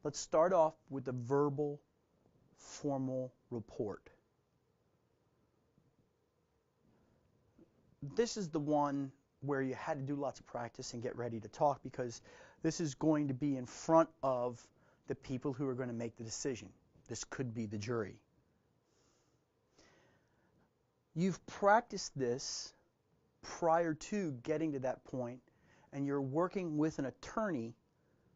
Let's start off with the verbal formal report. This is the one where you had to do lots of practice and get ready to talk, because this is going to be in front of the people who are going to make the decision. This could be the jury. You've practiced this prior to getting to that point, and you're working with an attorney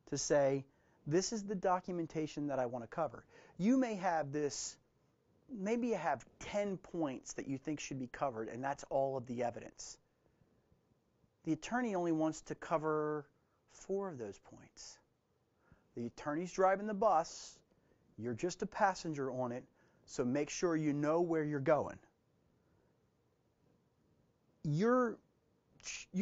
to say, this is the documentation that I want to cover. You may have this, maybe you have 10 points that you think should be covered, and that's all of the evidence. The attorney only wants to cover 4 of those points. The attorney's driving the bus, you're just a passenger on it, so make sure you know where you're going. You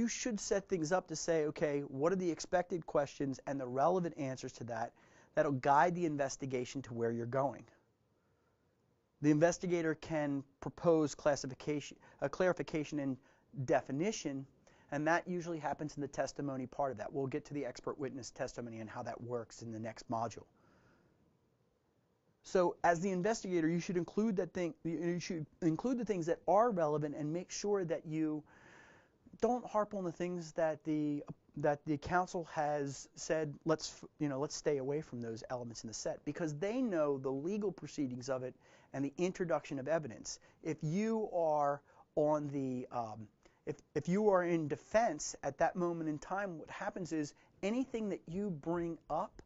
should set things up to say, okay, what are the expected questions and the relevant answers to that that'll guide the investigation to where you're going. The investigator can propose clarification and definition, and that usually happens in the testimony part of that. We'll get to the expert witness testimony and how that works in the next module. So as the investigator, you should include the things that are relevant, and make sure that you don't harp on the things that the counsel has said, let's stay away from those elements in the set, because they know the legal proceedings of it and the introduction of evidence. If you are on the if you are in defense at that moment in time, what happens is anything that you bring up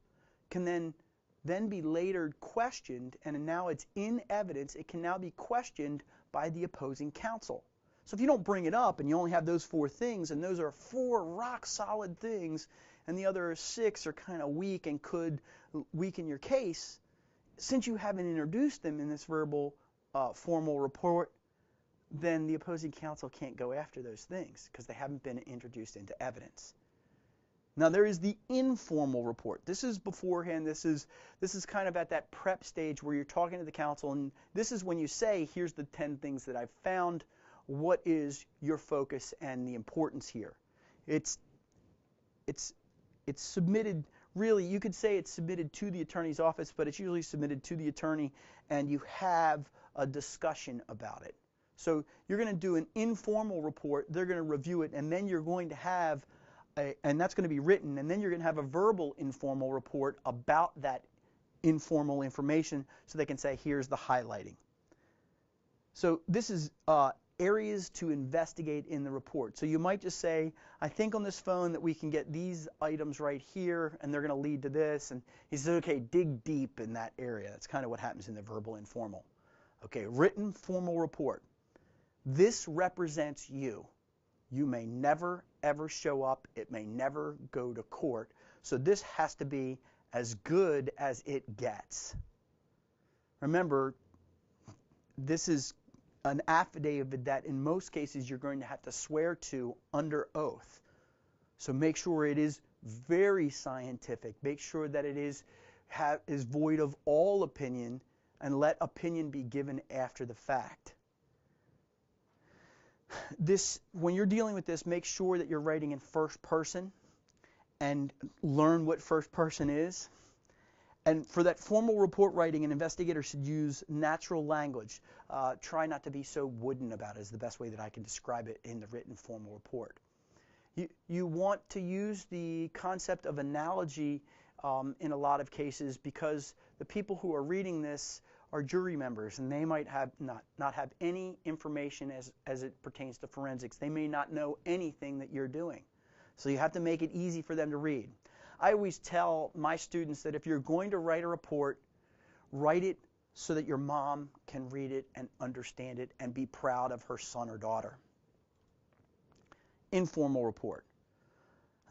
can then be later questioned, and now it's in evidence. It can now be questioned by the opposing counsel. So if you don't bring it up and you only have those 4 things, and those are 4 rock solid things, and the other 6 are kind of weak and could weaken your case, since you haven't introduced them in this verbal formal report, then the opposing counsel can't go after those things because they haven't been introduced into evidence. Now there is the informal report. This is beforehand. This is kind of at that prep stage where you're talking to the counsel, and this is when you say, here's the 10 things that I've found. What is your focus and the importance here? It's submitted, really, you could say it's submitted to the attorney's office, but it's usually submitted to the attorney, and you have a discussion about it. So you're going to do an informal report, they're going to review it, and then you're going to have and that's going to be written, and then you're going to have a verbal informal report about that informal information, so they can say, here's the highlighting. So this is areas to investigate in the report. So you might just say, I think on this phone that we can get these items right here, and they're going to lead to this. And he says, okay, dig deep in that area. That's kind of what happens in the verbal informal. Okay, written formal report. This represents you. You may never, ever show up. It may never go to court. So this has to be as good as it gets. Remember, this is an affidavit that in most cases you're going to have to swear to under oath. So make sure it is very scientific. Make sure that it is void of all opinion, and let opinion be given after the fact. When you're dealing with this, make sure that you're writing in first person, and learn what first person is. And for that formal report writing, an investigator should use natural language. Try not to be so wooden about it, is the best way that I can describe it in the written formal report. You want to use the concept of analogy in a lot of cases, because the people who are reading this are jury members, and they might have not have any information as it pertains to forensics. They may not know anything that you're doing. So you have to make it easy for them to read. I always tell my students that if you're going to write a report, write it so that your mom can read it and understand it and be proud of her son or daughter. Informal report.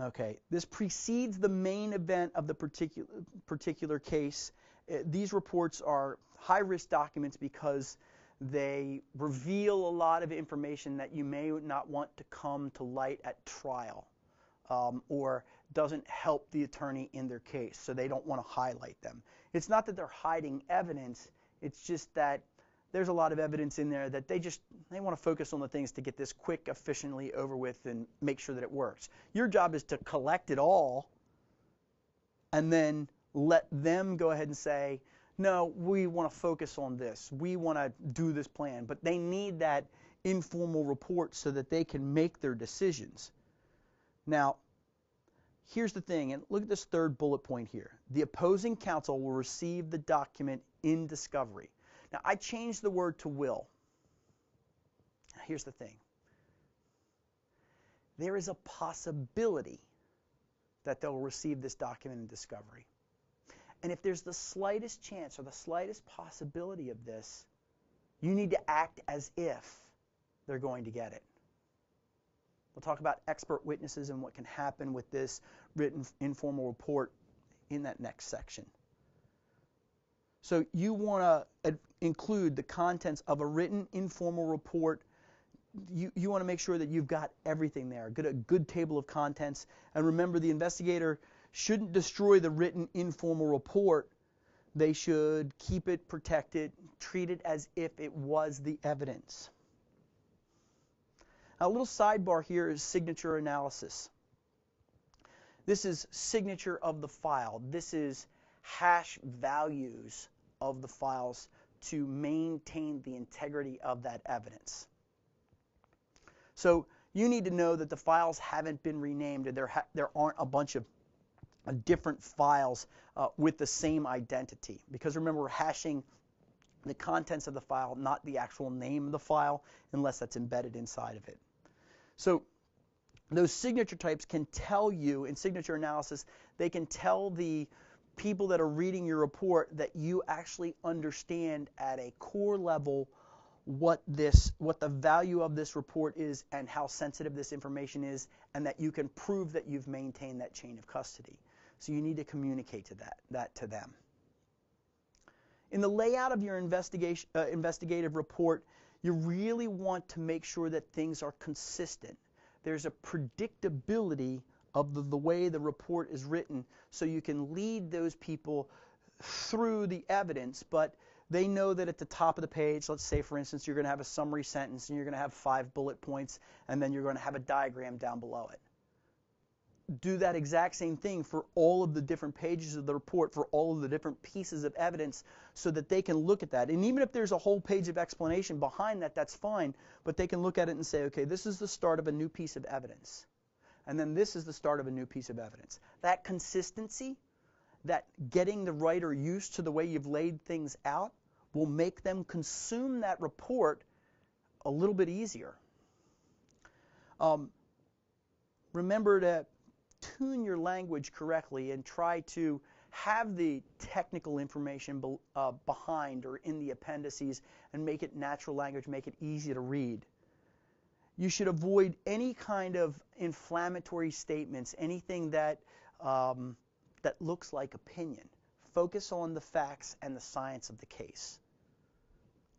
Okay, this precedes the main event of the particular case. These reports are high-risk documents because they reveal a lot of information that you may not want to come to light at trial, or doesn't help the attorney in their case, so they don't want to highlight them. It's not that they're hiding evidence, it's just that there's a lot of evidence in there that they want to focus on the things to get this quick, efficiently over with and make sure that it works. Your job is to collect it all and then let them go ahead and say, no, we want to focus on this. We want to do this plan. But they need that informal report so that they can make their decisions. Now, here's the thing, and look at this third bullet point here. The opposing counsel will receive the document in discovery. Now, I changed the word to will. Here's the thing. There is a possibility that they'll receive this document in discovery. And if there's the slightest chance or the slightest possibility of this, you need to act as if they're going to get it. We'll talk about expert witnesses and what can happen with this written informal report in that next section. So you want to include the contents of a written informal report. You want to make sure that you've got everything there, a good table of contents. And remember, the investigator shouldn't destroy the written informal report. They should keep it protected, treat it as if it was the evidence. A little sidebar here is signature analysis. This is signature of the file. This is hash values of the files to maintain the integrity of that evidence. So you need to know that the files haven't been renamed, and there aren't a bunch of different files with the same identity. Because remember, we're hashing the contents of the file, not the actual name of the file, unless that's embedded inside of it. So those signature types can tell you, in signature analysis, they can tell the people that are reading your report that you actually understand at a core level what the value of this report is and how sensitive this information is, and that you can prove that you've maintained that chain of custody. So you need to communicate that to them. In the layout of your investigative report, you really want to make sure that things are consistent. There's a predictability of the way the report is written, so you can lead those people through the evidence, but they know that at the top of the page, let's say, for instance, you're going to have a summary sentence, and you're going to have 5 bullet points, and then you're going to have a diagram down below it. Do that exact same thing for all of the different pages of the report, for all of the different pieces of evidence, so that they can look at that. And even if there's a whole page of explanation behind that, that's fine, but they can look at it and say, okay, this is the start of a new piece of evidence. And then this is the start of a new piece of evidence. That consistency, that getting the writer used to the way you've laid things out, will make them consume that report a little bit easier. Remember to tune your language correctly and try to have the technical information behind or in the appendices, and make it natural language, make it easy to read. You should avoid any kind of inflammatory statements, anything that looks like opinion. Focus on the facts and the science of the case.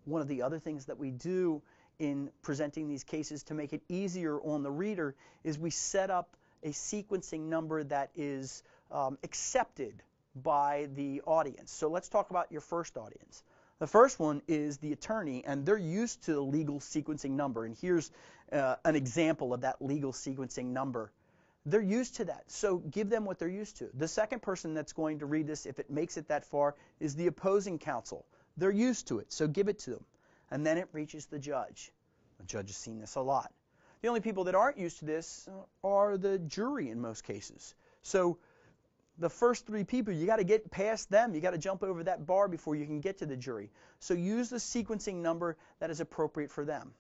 One of the other things that we do in presenting these cases to make it easier on the reader is we set up a sequencing number that is accepted by the audience. So let's talk about your first audience. The first one is the attorney, and they're used to the legal sequencing number. And here's an example of that legal sequencing number. They're used to that, so give them what they're used to. The second person that's going to read this, if it makes it that far, is the opposing counsel. They're used to it, so give it to them. And then it reaches the judge. The judge has seen this a lot. The only people that aren't used to this are the jury in most cases. So the first 3 people, you got to get past them. You got to jump over that bar before you can get to the jury. So use the sequencing number that is appropriate for them.